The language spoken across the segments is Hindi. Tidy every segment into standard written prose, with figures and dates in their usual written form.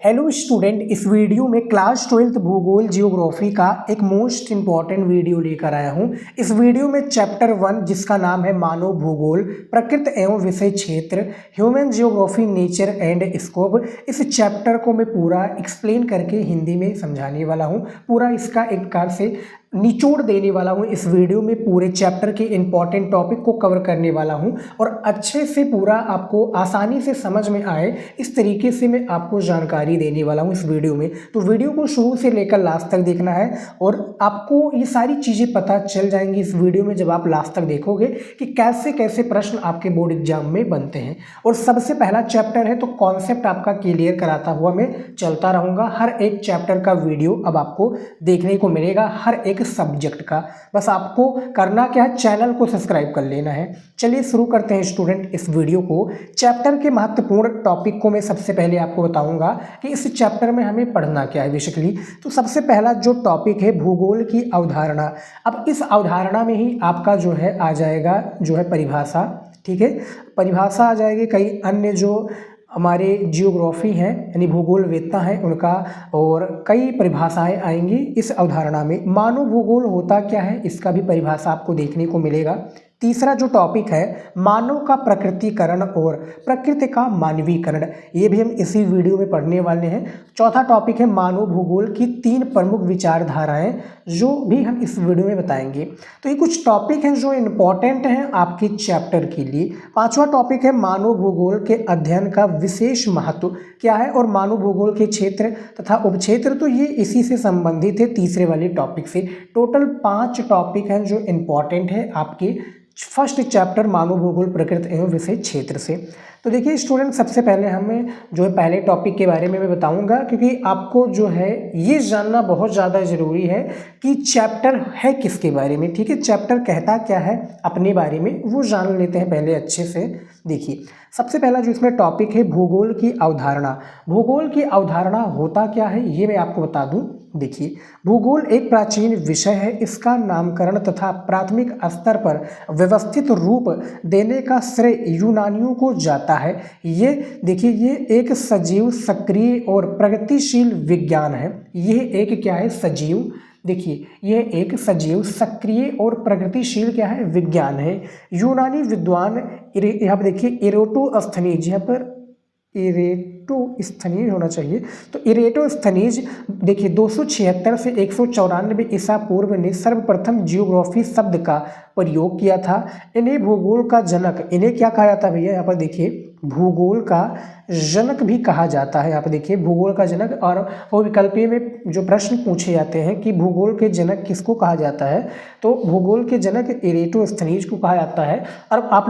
हेलो स्टूडेंट, इस वीडियो में क्लास 12 भूगोल जियोग्राफी का एक मोस्ट इंपॉर्टेंट वीडियो लेकर आया हूं। इस वीडियो में चैप्टर 1 जिसका नाम है मानव भूगोल प्रकृति एवं विषय क्षेत्र human geography nature and scope, इस चैप्टर को मैं पूरा एक्सप्लेन करके हिंदी में समझाने वाला हूं। पूरा इसका एक प्रकार से निचोड़ देने वाला हूं। इस वीडियो में पूरे चैप्टर के इंपॉर्टेंट टॉपिक को कवर करने वाला हूं और अच्छे से पूरा आपको आसानी से समझ में आए इस तरीके से मैं आपको जानकारी देने वाला हूं इस वीडियो में। तो वीडियो को शुरू से लेकर लास्ट तक देखना है और आपको ये सारी चीज़ें पता चल जाएंगी इस वीडियो में जब आप लास्ट तक देखोगे कि कैसे कैसे प्रश्न आपके बोर्ड एग्जाम में बनते हैं। और सबसे पहला चैप्टर है तो कॉन्सेप्ट आपका क्लियर कराता हुआ मैं चलता रहूँगा। हर एक चैप्टर का वीडियो अब आपको देखने को मिलेगा, हर एक सब्जेक्ट का। बस आपको करना क्या है, चैनल को सब्सक्राइब कर लेना है। चलिए शुरू करते हैं स्टूडेंट इस वीडियो को। चैप्टर के महत्वपूर्ण टॉपिक को मैं सबसे पहले आपको बताऊंगा कि इस चैप्टर में हमें पढ़ना क्या है बेसिकली। तो सबसे पहला जो टॉपिक है भूगोल की अवधारणा। अब इस अवधारणा में ही आपका जो है आ जाएगा जो है परिभाषा, ठीक है, परिभाषा आ जाएगी। कई अन्य जो हमारे जियोग्राफी हैं यानी भूगोलवेत्ता हैं उनका और कई परिभाषाएं आएंगी इस अवधारणा में। मानव भूगोल होता क्या है इसका भी परिभाषा आपको देखने को मिलेगा। तीसरा जो टॉपिक है मानव का प्रकृतिकरण और प्रकृति का मानवीकरण, ये भी हम इसी वीडियो में पढ़ने वाले हैं। चौथा टॉपिक है मानव भूगोल की 3 प्रमुख विचारधाराएं, जो भी हम इस वीडियो में बताएंगे। तो ये कुछ टॉपिक हैं जो इम्पॉर्टेंट हैं आपके चैप्टर के लिए। पांचवा टॉपिक है मानव भूगोल के अध्ययन का विशेष महत्व क्या है और मानव भूगोल के क्षेत्र तथा उपक्षेत्र, तो ये इसी से संबंधित है तीसरे वाले टॉपिक से। टोटल 5 टॉपिक हैं जो इम्पॉर्टेंट है आपके फर्स्ट चैप्टर मानव भूगोल प्रकृति एवं विषय क्षेत्र से। तो देखिए स्टूडेंट, सबसे पहले हमें जो है पहले टॉपिक के बारे में मैं बताऊंगा, क्योंकि आपको जो है ये जानना बहुत ज़्यादा ज़रूरी है कि चैप्टर है किसके बारे में। ठीक है, चैप्टर कहता क्या है अपने बारे में वो जान लेते हैं पहले अच्छे से। देखिए सबसे पहला जो इसमें टॉपिक है भूगोल की अवधारणा। भूगोल की अवधारणा होता क्या है ये मैं आपको बता दूं। देखिए भूगोल एक प्राचीन विषय है, इसका नामकरण तथा प्राथमिक स्तर पर व्यवस्थित रूप देने का श्रेय यूनानियों को जाता है। ये देखिए ये एक सजीव सक्रिय और प्रगतिशील विज्ञान है। यह एक क्या है, सजीव, देखिए यह एक सजीव सक्रिय और प्रगतिशील क्या है, विज्ञान है। यूनानी विद्वान यहाँ पर देखिए इरेटोस्थनीज, यहाँ पर इरेटोस्थनीज होना चाहिए, तो इरेटोस्थनीज देखिए 276 से 194 ईसा पूर्व ने सर्वप्रथम जियोग्राफी शब्द का प्रयोग किया था। इन्हें भूगोल का जनक, इन्हें क्या कहा जाता है भैया, यहाँ पर देखिए भूगोल का जनक भी कहा जाता है। यहाँ पर देखिए भूगोल का जनक, और वो विकल्पीय में जो प्रश्न पूछे जाते हैं कि भूगोल के जनक किसको कहा जाता है, तो भूगोल के जनक इरेटोस्थनीज को कहा जाता है। और आप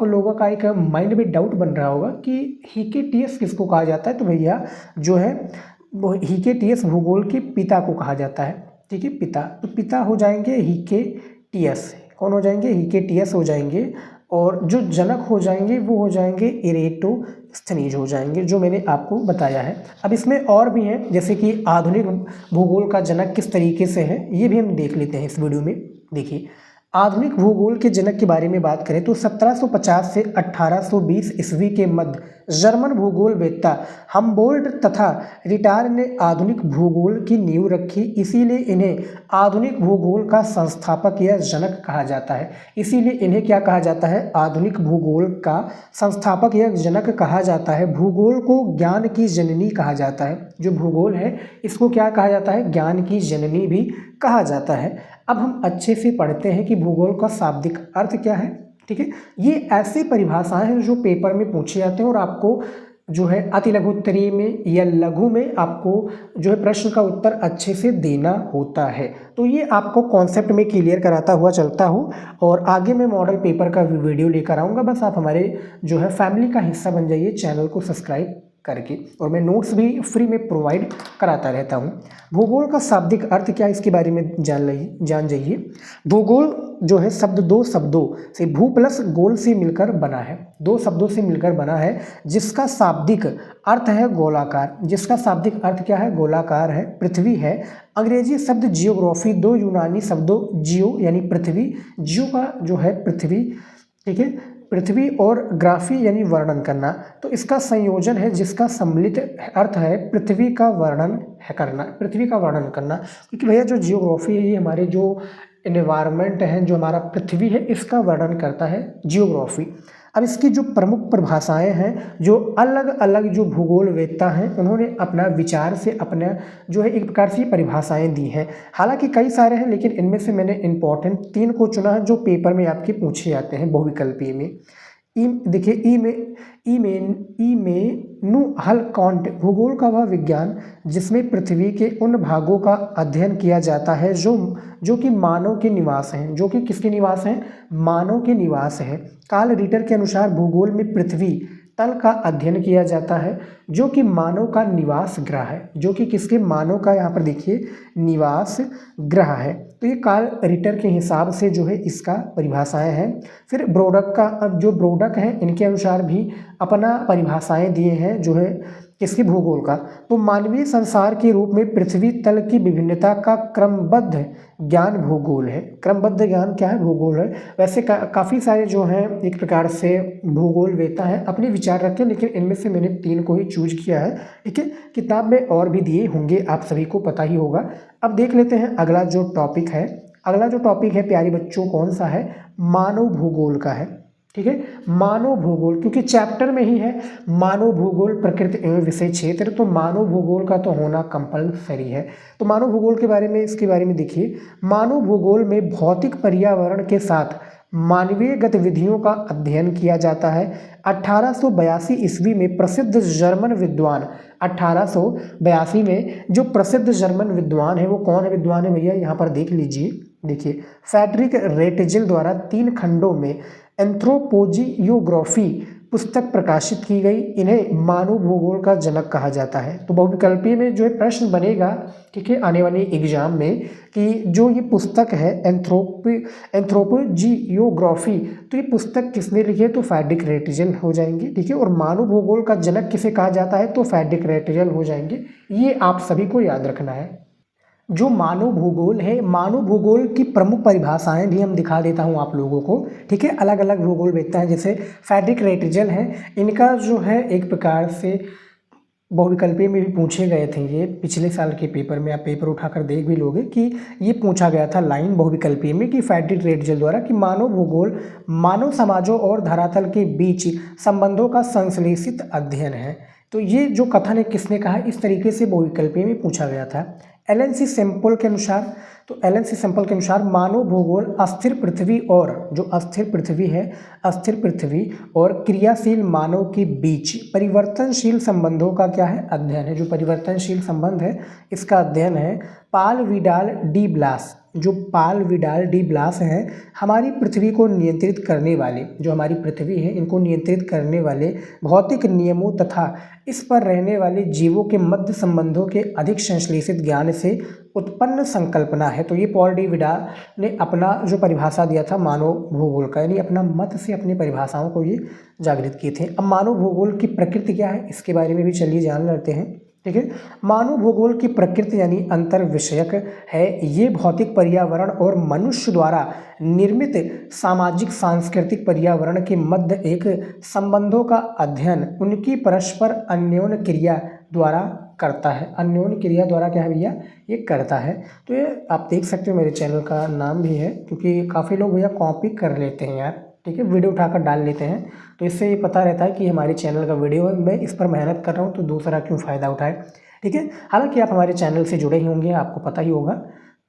लोगों का एक माइंड में डाउट बन रहा होगा कि हिकेटियस किसको कहा जाता है, तो भैया जो है वो हिकेटियस भूगोल के पिता को कहा जाता है। ठीक है, पिता, तो पिता हो जाएंगे हिकेटियस। कौन हो जाएंगे, हिकेटियस हो जाएंगे, और जो जनक हो जाएंगे वो हो जाएंगे इरेटोस्थनीज हो जाएंगे, जो मैंने आपको बताया है। अब इसमें और भी हैं, जैसे कि आधुनिक भूगोल का जनक किस तरीके से है ये भी हम देख लेते हैं इस वीडियो में। देखिए आधुनिक भूगोल के जनक के बारे में बात करें तो 1750 से 1820 ईस्वी के मध्य जर्मन भूगोलवेत्ता हम्बोल्ट तथा रिटार ने आधुनिक भूगोल की नींव रखी। इसीलिए इन्हें आधुनिक भूगोल का संस्थापक या जनक कहा जाता है। इसीलिए इन्हें क्या कहा जाता है, आधुनिक भूगोल का संस्थापक या जनक कहा जाता है। भूगोल को ज्ञान की जननी कहा जाता है। जो भूगोल है इसको क्या कहा जाता है, ज्ञान की जननी भी कहा जाता है। अब हम अच्छे से पढ़ते हैं कि भूगोल का शाब्दिक अर्थ क्या है। ठीक है, ये ऐसी परिभाषाएं हैं जो पेपर में पूछे जाते हैं और आपको जो है अति लघु उत्तरीय में या लघु में आपको जो है प्रश्न का उत्तर अच्छे से देना होता है। तो ये आपको कॉन्सेप्ट में क्लियर कराता हुआ चलता हूँ और आगे मैं मॉडल पेपर का वीडियो लेकर आऊँगा। बस आप हमारे जो है फैमिली का हिस्सा बन जाइए चैनल को सब्सक्राइब करके, और मैं नोट्स भी फ्री में प्रोवाइड कराता रहता हूँ। भूगोल का शाब्दिक अर्थ क्या है इसके बारे में जान जाइए। भूगोल जो है दो शब्दों से भू प्लस गोल से मिलकर बना है। 2 शब्दों से मिलकर बना है जिसका शाब्दिक अर्थ है गोलाकार। जिसका शाब्दिक अर्थ क्या है, गोलाकार है, पृथ्वी है। अंग्रेजी शब्द जियोग्राफी 2 यूनानी शब्दों जियो यानी पृथ्वी, जियो का जो है पृथ्वी, ठीक है, पृथ्वी और ग्राफी यानी वर्णन करना, तो इसका संयोजन है जिसका सम्मिलित अर्थ है पृथ्वी का वर्णन है करना, पृथ्वी का वर्णन करना। क्योंकि भैया जो जियोग्राफी है ये हमारे जो एनवायरनमेंट है, जो हमारा पृथ्वी है, इसका वर्णन करता है जियोग्राफी। अब इसकी जो प्रमुख परिभाषाएं हैं, जो अलग अलग जो भूगोलवेत्ता हैं उन्होंने अपना विचार से अपना जो है एक प्रकार से परिभाषाएं दी हैं। हालांकि कई सारे हैं, लेकिन इनमें से मैंने इंपॉर्टेंट 3 को चुना है जो पेपर में आपके पूछे जाते हैं बहुविकल्पीय में। देखिए इमेनुअल कांट भूगोल का वह विज्ञान जिसमें पृथ्वी के उन भागों का अध्ययन किया जाता है जो कि मानव के निवास हैं, जो कि किसके निवास हैं, मानव के निवास है। कार्ल रिटर के अनुसार भूगोल में पृथ्वी तल का अध्ययन किया जाता है जो कि मानव का निवास ग्रह है, जो कि किसके, मानव का यहाँ पर देखिए निवास ग्रह है। तो ये कार्ल रिटर के हिसाब से जो है इसका परिभाषाएं हैं। फिर ब्रोडक का, अब जो ब्रोडक हैं इनके अनुसार भी अपना परिभाषाएं दिए हैं जो है किसकी, भूगोल का। तो मानवीय संसार के रूप में पृथ्वी तल की विभिन्नता का क्रमबद्ध ज्ञान भूगोल है। क्रमबद्ध ज्ञान क्या है, भूगोल है। वैसे काफ़ी सारे जो हैं एक प्रकार से भूगोलवेत्ता हैं अपने विचार रखते हैं, लेकिन इनमें से मैंने 3 को ही चूज किया है। ठीक है, किताब में और भी दिए होंगे, आप सभी को पता ही होगा। अब देख लेते हैं अगला जो टॉपिक है। अगला जो टॉपिक है प्यारे बच्चों कौन सा है, मानव भूगोल का है। ठीक है, मानव भूगोल, क्योंकि चैप्टर में ही है मानव भूगोल प्रकृति एवं विषय क्षेत्र, तो मानव भूगोल का तो होना कंपलसरी है। तो मानव भूगोल के बारे में, इसके बारे में देखिए, मानव भूगोल में भौतिक पर्यावरण के साथ मानवीय गतिविधियों का अध्ययन किया जाता है। 1882 ईस्वी में प्रसिद्ध जर्मन विद्वान, 1882 में जो प्रसिद्ध जर्मन विद्वान है वो कौन है, विद्वान है भैया, यहाँ पर देख लीजिए। देखिए, फ्रेडरिक रेटजिल द्वारा 3 खंडों में एंथ्रोपोजियोग्राफी पुस्तक प्रकाशित की गई। इन्हें मानव भूगोल का जनक कहा जाता है। तो बहुविकल्पीय में जो है प्रश्न बनेगा, ठीक है, आने वाले एग्जाम में, कि जो ये पुस्तक है एंथ्रोपोजियोग्राफी, तो ये पुस्तक किसने लिखी है, तो फ्रेडरिक रेटजिल हो जाएंगे। ठीक है, और मानव भूगोल का जनक किसे कहा जाता है, तो फ्रेडरिक रेटजिल हो जाएंगे। ये आप सभी को याद रखना है। जो मानव भूगोल है, मानव भूगोल की प्रमुख परिभाषाएं भी हम दिखा देता हूं आप लोगों को। ठीक है, अलग अलग भूगोलवेत्ता हैं, जैसे फ्रेडरिक रेटजिल हैं, इनका जो है एक प्रकार से बहुविकल्पीय में भी पूछे गए थे। ये पिछले साल के पेपर में, आप पेपर उठाकर देख भी लोगे कि ये पूछा गया था लाइन बहुविकल्पीय में कि फ्रेडरिक रेटजिल द्वारा कि मानव भूगोल मानव समाजों और धरातल के बीच संबंधों का संश्लेषित अध्ययन है। तो ये जो कथन है किसने कहा, इस तरीके से बहुविकल्पीय में पूछा गया था। एलन सी सैंपल के अनुसार, तो एलन सी सैंपल के अनुसार मानव भूगोल अस्थिर पृथ्वी और, जो अस्थिर पृथ्वी है, अस्थिर पृथ्वी और क्रियाशील मानव के बीच परिवर्तनशील संबंधों का क्या है, अध्ययन है। जो परिवर्तनशील संबंध है इसका अध्ययन है। पाल विडाल डी ब्लास, जो पाल विडाल डी ब्लास हैं, हमारी पृथ्वी को नियंत्रित करने वाले, जो हमारी पृथ्वी है इनको नियंत्रित करने वाले भौतिक नियमों तथा इस पर रहने वाले जीवों के मध्य संबंधों के अधिक संश्लेषित ज्ञान से उत्पन्न संकल्पना है। तो ये पॉल डी विडाल ने अपना जो परिभाषा दिया था मानव भूगोल का, यानी अपना मत से अपनी परिभाषाओं को ये जागृत किए थे। अब मानव भूगोल की प्रकृति क्या है, इसके बारे में भी चलिए जान लेते हैं। ठीक है, मानव भूगोल की प्रकृति यानी अंतर विषयक है। ये भौतिक पर्यावरण और मनुष्य द्वारा निर्मित सामाजिक सांस्कृतिक पर्यावरण के मध्य एक संबंधों का अध्ययन उनकी परस्पर अन्योन्य क्रिया द्वारा करता है। अन्योन्य क्रिया द्वारा क्या है भैया, ये करता है। तो ये आप देख सकते हो मेरे चैनल का नाम भी है, क्योंकि काफ़ी लोग भैया कॉपी कर लेते हैं यार। ठीक है, वीडियो उठाकर डाल लेते हैं, तो इससे ये पता रहता है कि हमारे चैनल का वीडियो है, मैं इस पर मेहनत कर रहा हूँ, तो दूसरा क्यों फ़ायदा उठाए। ठीक है, हालांकि आप हमारे चैनल से जुड़े ही होंगे, आपको पता ही होगा।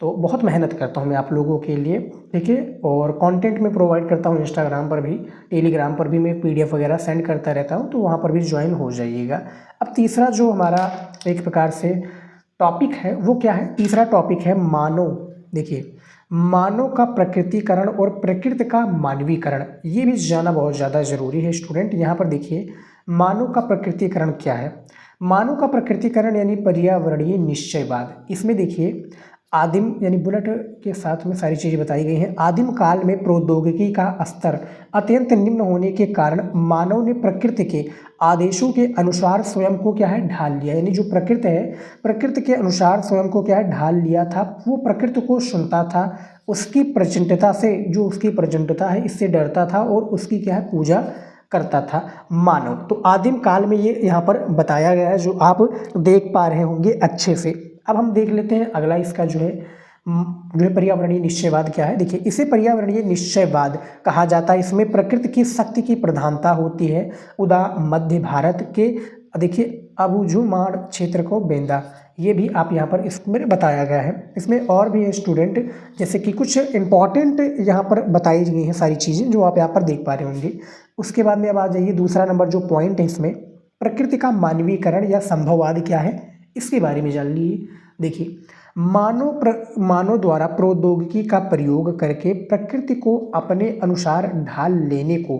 तो बहुत मेहनत करता हूँ मैं आप लोगों के लिए। ठीक है, और कंटेंट में प्रोवाइड करता हूँ इंस्टाग्राम पर भी, टेलीग्राम पर भी मैं PDF वगैरह सेंड करता रहता हूँ, तो वहाँ पर भी ज्वाइन हो जाइएगा। अब तीसरा जो हमारा एक प्रकार से टॉपिक है वो क्या है, तीसरा टॉपिक है मानव। देखिए, मानव का प्रकृतिकरण और प्रकृति का मानवीकरण, ये भी जानना बहुत ज़्यादा ज़रूरी है स्टूडेंट। यहाँ पर देखिए, मानव का प्रकृतिकरण क्या है। मानव का प्रकृतिकरण यानी पर्यावरणीय निश्चयवाद। इसमें देखिए, आदिम यानी बुलेट के साथ में सारी चीज़ें बताई गई हैं। आदिम काल में प्रौद्योगिकी का स्तर अत्यंत निम्न होने के कारण मानव ने प्रकृति के आदेशों के अनुसार स्वयं को क्या है ढाल लिया, यानी जो प्रकृति है प्रकृति के अनुसार स्वयं को क्या है ढाल लिया था। वो प्रकृति को सुनता था, उसकी प्रचंडता से, जो उसकी प्रचंडता है इससे डरता था और उसकी क्या है पूजा करता था मानव। तो आदिम काल में ये यहाँ पर बताया गया है जो आप देख पा रहे होंगे अच्छे से। अब हम देख लेते हैं अगला इसका जो है पर्यावरणीय निश्चयवाद क्या है। देखिए इसे पर्यावरणीय निश्चयवाद कहा जाता है। इसमें प्रकृति की शक्ति की प्रधानता होती है। उदा मध्य भारत के देखिए अबुझमाड़ क्षेत्र को बेंदा, ये भी आप यहाँ पर इसमें बताया गया है। इसमें और भी है स्टूडेंट, जैसे कि कुछ इंपॉर्टेंट यहाँ पर बताई गई हैं सारी चीज़ें जो आप यहाँ पर देख पा रहे होंगे। उसके बाद में अब आ जाइए दूसरा नंबर जो पॉइंट है इसमें, प्रकृति का मानवीकरण या संभववाद क्या है, इसके बारे में जान लीजिए। देखिए मानव द्वारा प्रौद्योगिकी का प्रयोग करके प्रकृति को अपने अनुसार ढाल लेने को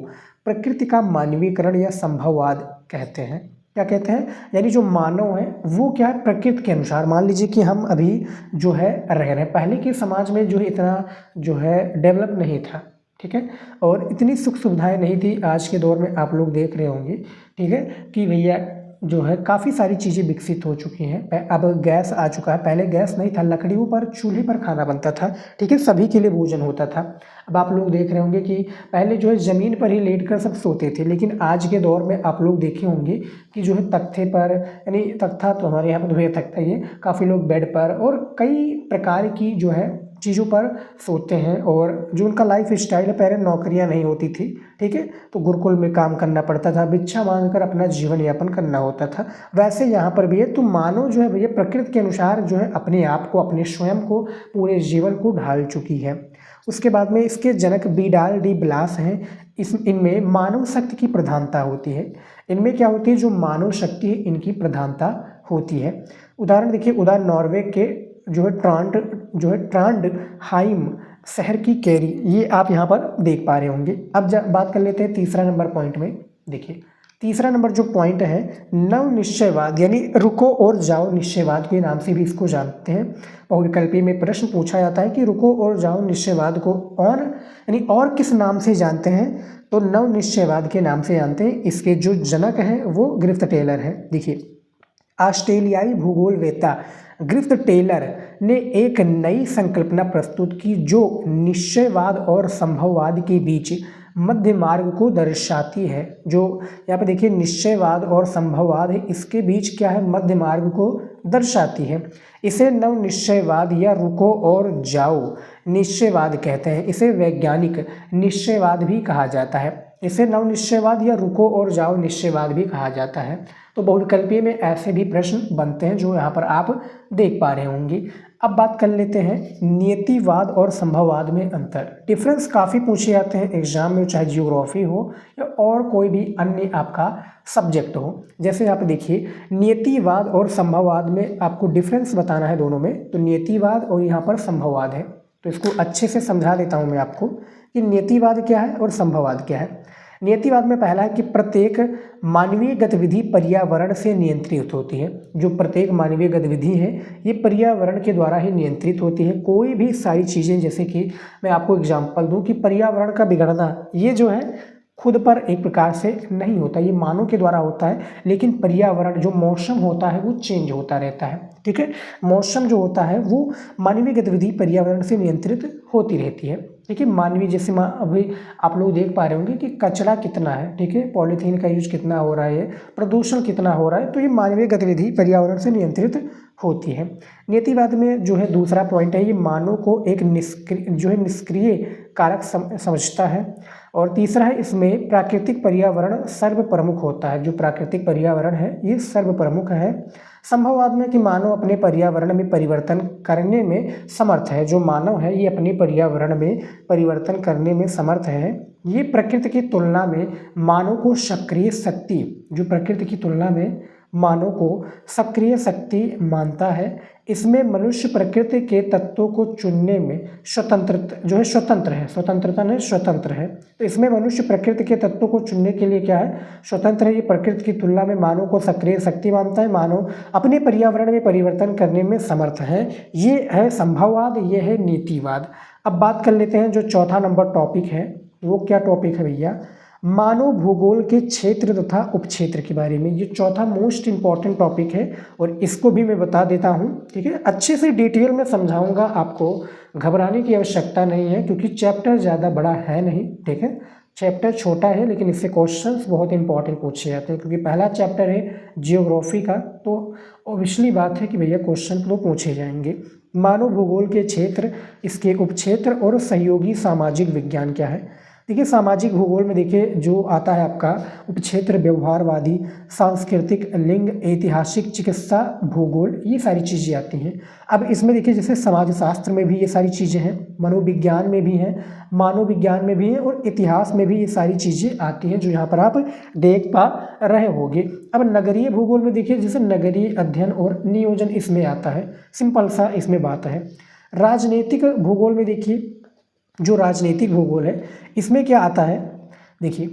प्रकृति का मानवीकरण या संभववाद कहते हैं। क्या कहते हैं, यानी जो मानव है वो क्या है प्रकृति के अनुसार, मान लीजिए कि हम अभी जो है रह रहे हैं, पहले के समाज में जो है इतना जो है डेवलप नहीं था, ठीक है, और इतनी सुख सुविधाएं नहीं थी। आज के दौर में आप लोग देख रहे होंगे, ठीक है, कि भैया जो है काफ़ी सारी चीज़ें विकसित हो चुकी हैं। अब गैस आ चुका है, पहले गैस नहीं था, लकड़ियों पर चूल्हे पर खाना बनता था, ठीक है, सभी के लिए भोजन होता था। अब आप लोग देख रहे होंगे कि पहले जो है ज़मीन पर ही लेटकर सब सोते थे, लेकिन आज के दौर में आप लोग देखे होंगे कि जो है तख्ते पर, यानी तख्ता तो हमारे यहाँ पर भैया तख्ता ही है, काफ़ी लोग बेड पर और कई प्रकार की जो है चीज़ों पर सोते हैं। और जो उनका लाइफ स्टाइल है, पहले नौकरियां नहीं होती थी, ठीक है, तो गुरुकुल में काम करना पड़ता था, भिक्षा मांगकर अपना जीवन यापन करना होता था। वैसे यहाँ पर भी है, तो मानव जो है भैया प्रकृति के अनुसार जो है अपने आप को, अपने स्वयं को, पूरे जीवन को ढाल चुकी है। उसके बाद में इसके जनक बीडाल डी ब्लास हैं। इनमें मानव शक्ति की प्रधानता होती है। इनमें क्या होती है, जो मानव शक्ति है इनकी प्रधानता होती है। उदाहरण देखिए, उदाहरण नॉर्वे के जो है ट्रांडहाइम शहर की कैरी, ये आप यहाँ पर देख पा रहे होंगे। अब बात कर लेते हैं तीसरा नंबर पॉइंट में। देखिए तीसरा नंबर जो पॉइंट है नव निश्चयवाद, यानी रुको और जाओ निश्चयवाद के नाम से भी इसको जानते हैं। बहुविकल्पी में प्रश्न पूछा जाता है कि रुको और जाओ निश्चयवाद को और किस नाम से जानते हैं, तो नव निश्चयवाद के नाम से जानते हैं। इसके जो जनक हैं वो ग्रिफ्थ टेलर है। देखिए ऑस्ट्रेलियाई भूगोलवेत्ता ग्रिफ्थ टेलर ने एक नई संकल्पना प्रस्तुत की जो निश्चयवाद और संभववाद के बीच मध्य मार्ग को दर्शाती है। जो यहाँ पे देखिए निश्चयवाद और संभववाद है, इसके बीच क्या है, मध्य मार्ग को दर्शाती है। इसे नव निश्चयवाद या रुको और जाओ निश्चयवाद कहते हैं। इसे वैज्ञानिक निश्चयवाद भी कहा जाता है। इसे नव निश्चयवाद या रुको और जाओ निश्चयवाद भी कहा जाता है। तो बहुविकल्पीय में ऐसे भी प्रश्न बनते हैं जो यहाँ पर आप देख पा रहे होंगे। अब बात कर लेते हैं नियतिवाद और संभववाद में अंतर। डिफरेंस काफ़ी पूछे जाते हैं एग्जाम में, चाहे जियोग्राफी हो या और कोई भी अन्य आपका सब्जेक्ट हो। जैसे आप देखिए नियतिवाद और संभववाद में आपको डिफरेंस बताना है दोनों में, तो नियतिवाद और यहाँ पर संभववाद है। तो इसको अच्छे से समझा देता हूँ मैं आपको कि नियतिवाद क्या है और संभववाद क्या है। नियतिवाद में पहला है कि प्रत्येक मानवीय गतिविधि पर्यावरण से नियंत्रित होती है। जो प्रत्येक मानवीय गतिविधि है ये पर्यावरण के द्वारा ही नियंत्रित होती है। कोई भी सारी चीज़ें, जैसे कि मैं आपको एग्जांपल दूं कि पर्यावरण का बिगड़ना, ये जो है खुद पर एक प्रकार से नहीं होता, ये मानव के द्वारा होता है। लेकिन पर्यावरण जो मौसम होता है वो चेंज होता रहता है, ठीक है। मौसम जो होता है वो मानवीय गतिविधि पर्यावरण से नियंत्रित होती रहती है, ठीक है। मानवीय जैसे अभी आप लोग देख पा रहे होंगे कि कचरा कितना है, ठीक है, पॉलीथीन का यूज कितना हो रहा है, प्रदूषण कितना हो रहा है, तो ये मानवीय गतिविधि पर्यावरण से नियंत्रित होती है। नियतिवाद में जो है दूसरा पॉइंट है, ये मानव को एक निष्क्रिय कारक समझता है। और तीसरा है इसमें प्राकृतिक पर्यावरण सर्व प्रमुख होता है। जो प्राकृतिक पर्यावरण है ये सर्व प्रमुख है। संभववाद में कि मानव अपने पर्यावरण में परिवर्तन करने में समर्थ है। जो मानव है ये अपने पर्यावरण में परिवर्तन करने में समर्थ है। ये प्रकृति की तुलना में मानव को सक्रिय शक्ति, जो प्रकृति की तुलना में मानव को सक्रिय शक्ति मानता है। इसमें मनुष्य प्रकृति के तत्वों को चुनने में स्वतंत्र है। तो इसमें मनुष्य प्रकृति के तत्वों को चुनने के लिए क्या है, स्वतंत्र है। ये प्रकृति की तुलना में मानव को सक्रिय शक्ति मानता है। मानव अपने पर्यावरण में परिवर्तन करने में समर्थ है। ये है संभववाद, ये है नीतिवाद। अब बात कर लेते हैं जो चौथा नंबर टॉपिक है, वो क्या टॉपिक है भैया, मानव भूगोल के क्षेत्र तथा उपक्षेत्र के बारे में। ये चौथा मोस्ट इंपॉर्टेंट टॉपिक है और इसको भी मैं बता देता हूँ, ठीक है। अच्छे से डिटेल में समझाऊंगा, आपको घबराने की आवश्यकता नहीं है क्योंकि चैप्टर ज़्यादा बड़ा है नहीं, ठीक है। चैप्टर छोटा है लेकिन इससे क्वेश्चंस बहुत इंपॉर्टेंट पूछे जाते हैं क्योंकि पहला चैप्टर है जियोग्राफी का, तो ऑब्वियसली बात है कि भैया क्वेश्चन तो पूछे जाएंगे। मानव भूगोल के क्षेत्र, इसके उपक्षेत्र और सहयोगी सामाजिक विज्ञान क्या है। देखिए सामाजिक भूगोल में देखिए जो आता है आपका उपक्षेत्र, व्यवहारवादी, सांस्कृतिक, लिंग, ऐतिहासिक, चिकित्सा भूगोल, ये सारी चीज़ें आती हैं। अब इसमें देखिए जैसे समाजशास्त्र में भी ये सारी चीज़ें हैं, मनोविज्ञान में भी हैं, मानव विज्ञान में भी हैं और इतिहास में भी ये सारी चीज़ें आती हैं जो यहाँ पर आप देख पा रहे होंगे। अब नगरीय भूगोल में देखिए जैसे नगरीय अध्ययन और नियोजन इसमें आता है, सिंपल सा इसमें बात है। राजनीतिक भूगोल में देखिए जो राजनीतिक भूगोल है इसमें क्या आता है, देखिए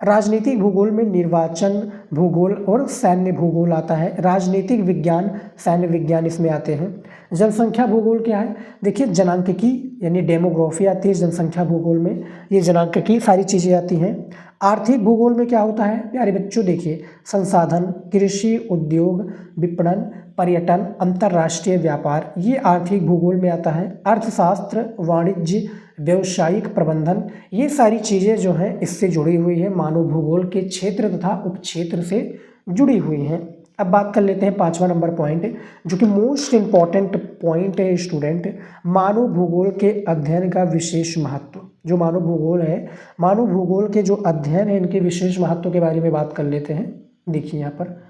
राजनीतिक भूगोल में निर्वाचन भूगोल और सैन्य भूगोल आता है। राजनीतिक विज्ञान, सैन्य विज्ञान इसमें आते हैं। जनसंख्या भूगोल क्या है, देखिए जनांकिकी यानी डेमोग्राफी आती है जनसंख्या भूगोल में, ये जनांकिकी सारी चीज़ें आती हैं। आर्थिक भूगोल में क्या होता है प्यारे बच्चों, देखिए संसाधन, कृषि, उद्योग, विपणन, पर्यटन, अंतर्राष्ट्रीय व्यापार, ये आर्थिक भूगोल में आता है। अर्थशास्त्र, वाणिज्य, व्यावसायिक प्रबंधन, ये सारी चीज़ें जो हैं इससे जुड़ी हुई है, मानव भूगोल के क्षेत्र तथा उपक्षेत्र से जुड़ी हुई हैं। अब बात कर लेते हैं पाँचवा नंबर पॉइंट जो कि मोस्ट इम्पॉर्टेंट पॉइंट है स्टूडेंट, मानव भूगोल के अध्ययन का विशेष महत्व। जो मानव भूगोल है, मानव भूगोल के जो अध्ययन है इनके विशेष महत्व के बारे में बात कर लेते हैं। देखिए यहाँ पर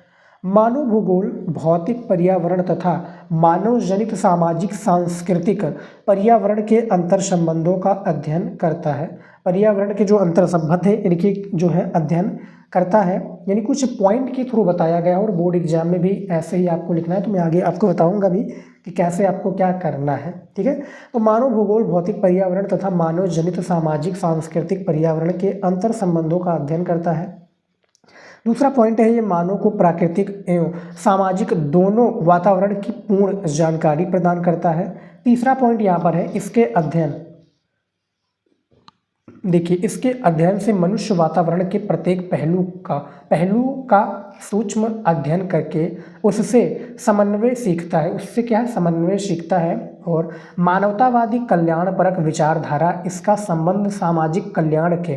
मानव भूगोल भौतिक पर्यावरण तथा मानव जनित सामाजिक सांस्कृतिक पर्यावरण के अंतर संबंधों का अध्ययन करता है। पर्यावरण के जो अंतर संबंध है इनके जो है अध्ययन करता है, यानी कुछ पॉइंट के थ्रू बताया गया और बोर्ड एग्जाम में भी ऐसे ही आपको लिखना है, तो मैं आगे आपको बताऊंगा भी कि कैसे आपको क्या करना है, ठीक है। तो मानव भूगोल भौतिक पर्यावरण तथा मानव जनित सामाजिक सांस्कृतिक पर्यावरण के अंतर संबंधों का अध्ययन करता है। दूसरा पॉइंट है ये मानव को प्राकृतिक एवं सामाजिक दोनों वातावरण की पूर्ण जानकारी प्रदान करता है। तीसरा पॉइंट यहाँ पर है इसके अध्ययन, देखिए इसके अध्ययन से मनुष्य वातावरण के प्रत्येक पहलू का सूक्ष्म अध्ययन करके उससे समन्वय सीखता है, उससे क्या है समन्वय सीखता है। और मानवतावादी कल्याणपरक विचारधारा, इसका संबंध सामाजिक कल्याण के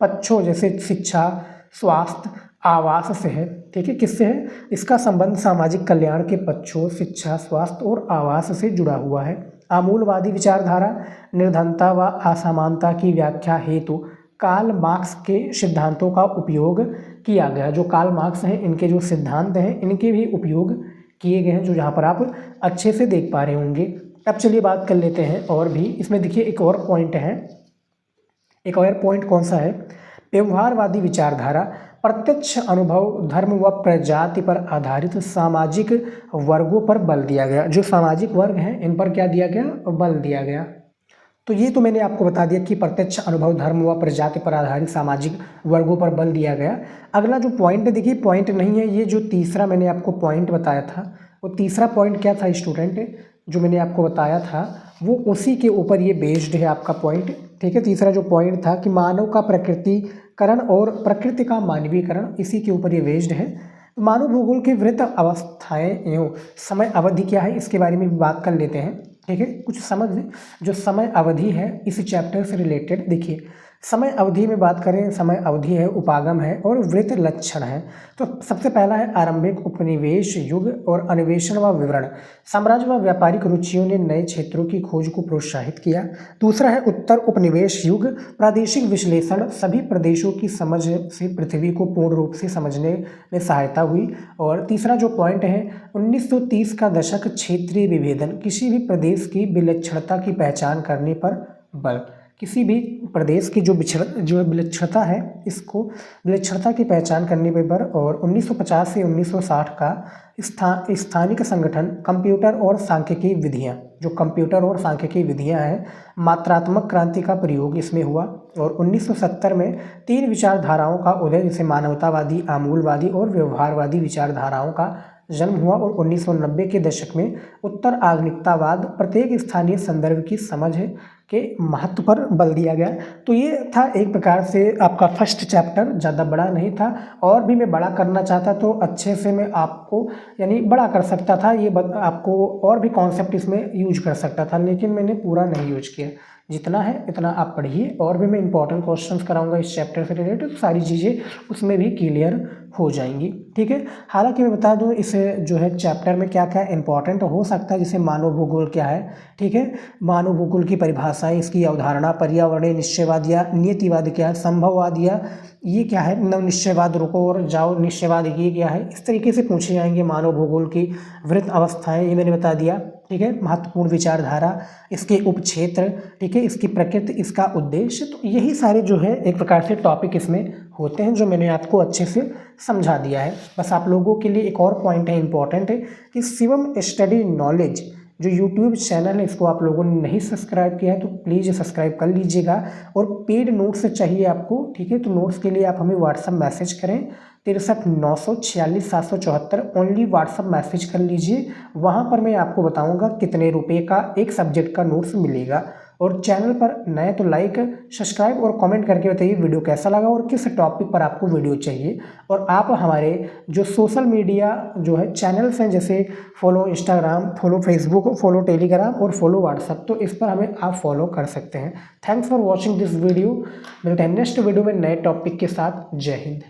पक्षों जैसे शिक्षा, स्वास्थ्य, आवास से है, ठीक है। किससे है, इसका संबंध सामाजिक कल्याण के पक्षों शिक्षा, स्वास्थ्य और आवास से जुड़ा हुआ है। आमूलवादी विचारधारा, निर्धनता व असमानता की व्याख्या हेतु कार्ल मार्क्स के सिद्धांतों का उपयोग किया गया। जो कार्ल मार्क्स हैं इनके जो सिद्धांत हैं इनके भी उपयोग किए गए हैं, जो यहाँ पर आप अच्छे से देख पा रहे होंगे। अब चलिए बात कर लेते हैं और भी, इसमें देखिए एक और पॉइंट है, एक और पॉइंट कौन सा है, व्यवहारवादी विचारधारा प्रत्यक्ष अनुभव, धर्म व प्रजाति पर आधारित सामाजिक वर्गों पर बल दिया गया। जो सामाजिक वर्ग हैं इन पर क्या दिया गया, बल दिया गया। तो ये तो मैंने आपको बता दिया कि प्रत्यक्ष अनुभव, धर्म व प्रजाति पर आधारित सामाजिक वर्गों पर बल दिया गया। अगला जो पॉइंट है, देखिए पॉइंट नहीं है ये, जो तीसरा मैंने आपको पॉइंट बताया था वो तीसरा पॉइंट क्या था स्टूडेंट, जो मैंने आपको बताया था वो उसी के ऊपर ये बेस्ड है आपका पॉइंट, ठीक है। तीसरा जो पॉइंट था कि मानव का प्रकृतिकरण और प्रकृति का मानवीकरण, इसी के ऊपर ये बेस्ड है। मानव भूगोल की वृत्त अवस्थाएं एवं समय अवधि क्या है इसके बारे में भी बात कर लेते हैं, ठीक है। कुछ समझ जो समय अवधि है इस चैप्टर से रिलेटेड, देखिए समय अवधि में बात करें, समय अवधि है, उपागम है और वृत्त लक्षण है। तो सबसे पहला है आरंभिक उपनिवेश युग और अन्वेषण व विवरण, साम्राज्य व व्यापारिक रुचियों ने नए क्षेत्रों की खोज को प्रोत्साहित किया। दूसरा है उत्तर उपनिवेश युग, प्रादेशिक विश्लेषण, सभी प्रदेशों की समझ से पृथ्वी को पूर्ण रूप से समझने में सहायता हुई। और तीसरा जो पॉइंट है 1930 का दशक, क्षेत्रीय विभेदन, किसी भी प्रदेश की विलक्षणता की पहचान करने पर बल, किसी भी प्रदेश की जो विलक्षणता है, इसको विलक्षणता की पहचान करने पर और 1950 से 1960 का स्थानिक संगठन कंप्यूटर और सांख्यिकी विधियाँ, जो कंप्यूटर और सांख्यिकी विधियाँ हैं, मात्रात्मक क्रांति का प्रयोग इसमें हुआ। और 1970 में 3 विचारधाराओं का उदय, जैसे मानवतावादी, आमूलवादी और व्यवहारवादी विचारधाराओं का जन्म हुआ। और 1990 के दशक में उत्तर आधुनिकतावाद, प्रत्येक स्थानीय संदर्भ की समझ के महत्व पर बल दिया गया। तो ये था एक प्रकार से आपका फर्स्ट चैप्टर, ज़्यादा बड़ा नहीं था। और भी मैं बड़ा करना चाहता तो अच्छे से मैं आपको यानी बड़ा कर सकता था, ये आपको और भी कॉन्सेप्ट इसमें यूज कर सकता था, लेकिन मैंने पूरा नहीं यूज किया। जितना है इतना आप पढ़िए। और भी मैं इंपॉर्टेंट क्वेश्चंस कराऊंगा इस चैप्टर से रिलेटेड, तो सारी चीज़ें उसमें भी क्लियर हो जाएंगी। ठीक है, हालांकि मैं बता दूं इस जो है चैप्टर में क्या क्या इंपॉर्टेंट हो सकता है, जैसे मानव भूगोल क्या है। ठीक है, मानव भूगोल की परिभाषाएं, इसकी अवधारणा, पर्यावरणीय निश्चयवाद या नियतिवाद क्या है, संभववाद या ये क्या है, नव निश्चयवाद, रुको और जाओ निश्चयवाद ये क्या है, इस तरीके से पूछे जाएंगे। मानव भूगोल की वृत्त अवस्थाएं, ये मैंने बता दिया। ठीक है, महत्वपूर्ण विचारधारा, इसके उपक्षेत्र, ठीक है, इसकी प्रकृति, इसका उद्देश्य। तो यही सारे जो है एक प्रकार से टॉपिक इसमें होते हैं, जो मैंने आपको अच्छे से समझा दिया है। बस आप लोगों के लिए एक और पॉइंट है, इंपॉर्टेंट है, कि शिवम स्टडी नॉलेज जो यूट्यूब चैनल है, इसको आप लोगों ने नहीं सब्सक्राइब किया है तो प्लीज़ सब्सक्राइब कर लीजिएगा। और पेड नोट्स चाहिए आपको, ठीक है, तो नोट्स के लिए आप हमें व्हाट्सअप मैसेज करें 63 946 774, ओनली व्हाट्सअप मैसेज कर लीजिए। वहाँ पर मैं आपको बताऊँगा कितने रुपए का एक सब्जेक्ट का नोट्स मिलेगा। और चैनल पर नए तो लाइक, सब्सक्राइब और कमेंट करके बताइए वीडियो कैसा लगा और किस टॉपिक पर आपको वीडियो चाहिए। और आप हमारे जो सोशल मीडिया जो है चैनल्स हैं, जैसे follow Instagram, follow Facebook, follow Telegram और फॉलो व्हाट्सअप, तो इस पर हमें आप फॉलो कर सकते हैं। Thanks for watching this video. मिलते हैं नेक्स्ट वीडियो में नए टॉपिक के साथ। जय हिंद।